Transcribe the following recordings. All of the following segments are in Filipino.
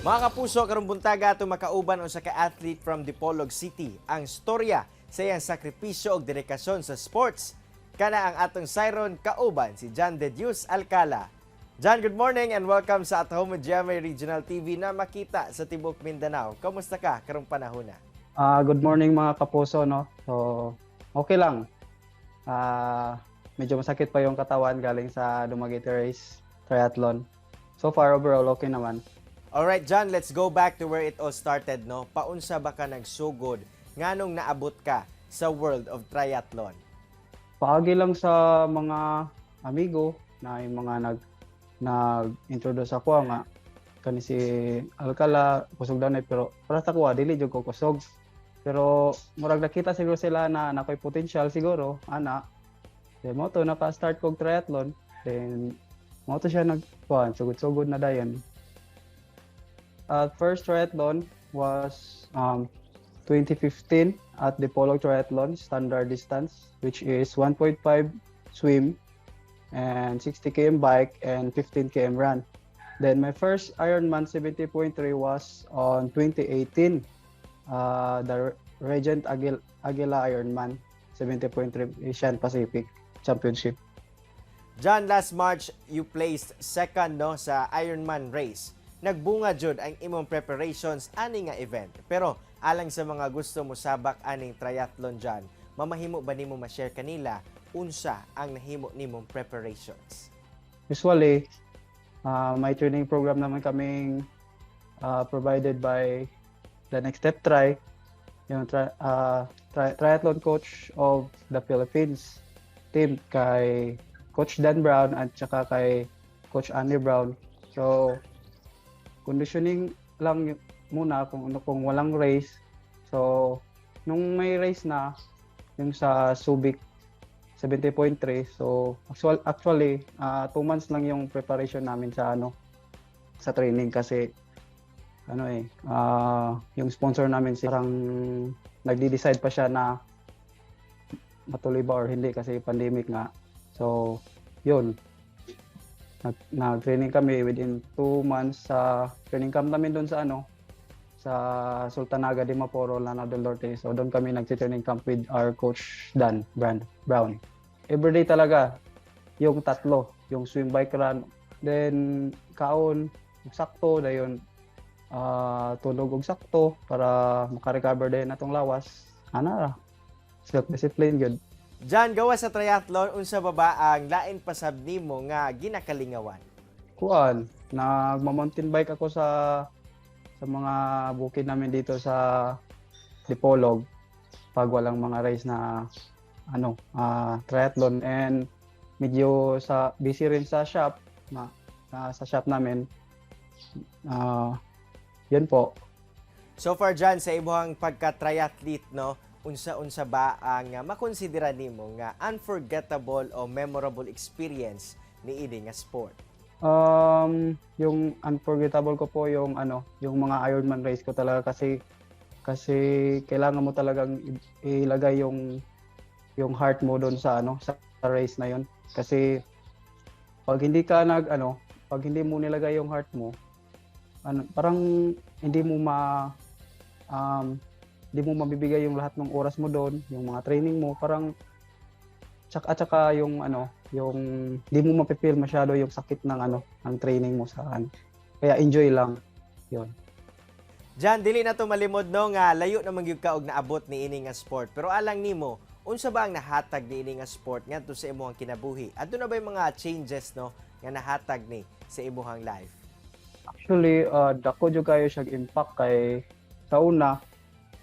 Mga kapuso, karong buntaga ato makauban usa ka athlete from Dipolog City. Ang storya sa iyang sakripisyo ug dedikasyon sa sports. Kana ang atong siron kauban si John De Dios Alcala. John, good morning and welcome sa At Home with GMA Regional TV na makita sa Tibok Mindanao. Kamusta ka karong panahon na? Good morning mga kapuso, no? So, okay lang. Medyo masakit pa yung katawan galing sa Dumaguete Race Triathlon. So far, overall, okay naman. Alright, John, let's go back to where it all started, no? Paunsa ba ka nagsugod? Nganong naabot ka sa world of triathlon? Paagi lang sa mga amigo na yung mga nag-introduce ako nga kani si Alcala kusog daw na pero para sa kuha dili jud ko kusog. Pero murag nakita siguro sila na nakoy potential siguro ana. Then mo to naka-start kog triathlon. Then mo to siya nagkuhan sugod-sugod na dayon. First triathlon was 2015 at the Dipolog Triathlon standard distance, which is 1.5 swim and 60 km bike and 15 km run. Then my first Ironman 70.3 was on 2018, the Regent Aguila Ironman 70.3 Asian Pacific Championship. John, last March, you placed second no sa Ironman race. Nagbunga jud ang imong preparations ani nga event. Pero alang sa mga gusto mo sabak aning triathlon John, mamahimo ba nimo ma-share kanila unsa ang nahimo nimong preparations? Usually, my training program naman kaming provided by the Next Step Tri, yung triathlon coach of the Philippines team kay Coach Dan Brown at saka kay Coach Andy Brown. So, conditioning lang muna kung walang race. So, nung may race na, yung sa Subic 70.3, so actually 2 months lang yung preparation namin sa sa training kasi yung sponsor namin parang nagde-decide pa siya na matuloy ba or hindi kasi pandemic nga. So, yun. Nag-training kami within 2 months sa training camp namin doon sa sa Sultanaga de Maporo, Lanao del Norte. So doon kami nag-training camp with our coach Dan Brown. Everyday talaga yung tatlo, yung swim, bike, run, then kaon sakto dayon tulog og sakto para maka-recover din atong lawas. Self-discipline good. John, gawa sa triathlon, unsa ba ba ang lain pasab nimo nga ginakalingawan? Nagma-mountain bike ako sa mga bukid namin dito sa Dipolog pag walang mga race na triathlon, and medyo busy rin sa shop sa shop namin. Yun po. So far John, sa imong pagka-triathlete no, unsa ba ang makonsidera nimo nga unforgettable o memorable experience ni ini nga sport? Yung unforgettable ko po yung mga Ironman race ko talaga kasi kailangan mo talagang ilagay yung heart mo doon sa sa race na yon. Kasi pag hindi mo nilagay yung heart mo, parang hindi mo mabibigay yung lahat ng oras mo doon, yung mga training mo, parang tsaka yung hindi mo mapipil masyado yung sakit ng training mo Kaya enjoy lang. Yon. John, dili na to malimod no nga layo na magyud ka og naabot ni ini nga sport. Pero alang nimo, unsa ba ang nahatag ni ini nga sport ngadto sa imong kinabuhi? Adto na ba yung mga changes no nga nahatag ni sa imong life? Actually, dako jud kayo siya impact kay sa una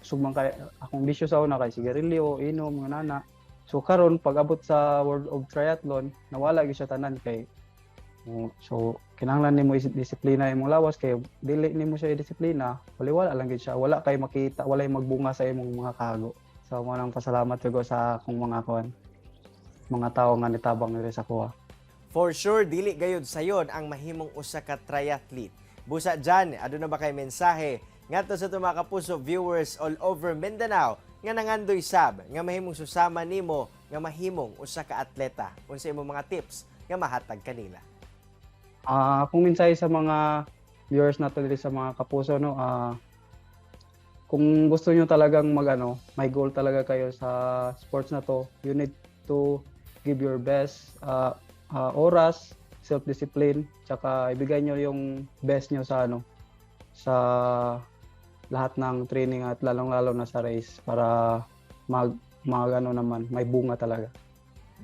sugman kay akong bisyo sa una kay sigarilyo, inom, mga nana. So karon pag abot sa world of triathlon, nawala gyud siya tanan kay so kinahanglan nimo disiplina imong lawas kay dili nimo siya disiplina, wala lang gyud siya. Wala kay makita, wala magbunga sa imong mga kago. So mo nang pasalamat ko sa akong mga tawo nga nitabang nila sa kuha. For sure, dili gayud sayon ang mahimong usa ka triathlete. Busa John, aduna ba kay mensahe ngadto sa mga kapuso viewers all over Mindanao nga nangandoy sab nga mahimong susama nimo nga mahimong usa ka atleta? Unsa imong mga tips nga mahatag kanila? Kung mensahe sa mga viewers natin sa mga kapuso, no, kung gusto nyo talagang may goal talaga kayo sa sports na to, you need to give your best oras, self-discipline, tsaka ibigay nyo yung best nyo sa sa lahat ng training at lalong-lalo na sa race para naman, may bunga talaga.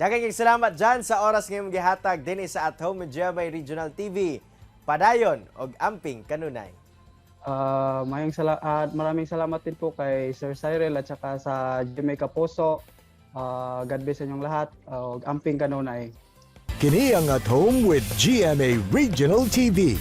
Daghang salamat dyan sa oras ngayong gihatag din sa At Home with GMA Regional TV. Padayon og amping kanunay. Maraming salamat din po kay Sir Cyril at saka sa GMA Kapuso. God bless sa inyong lahat. Amping kanunay. Kini ang At Home with GMA Regional TV.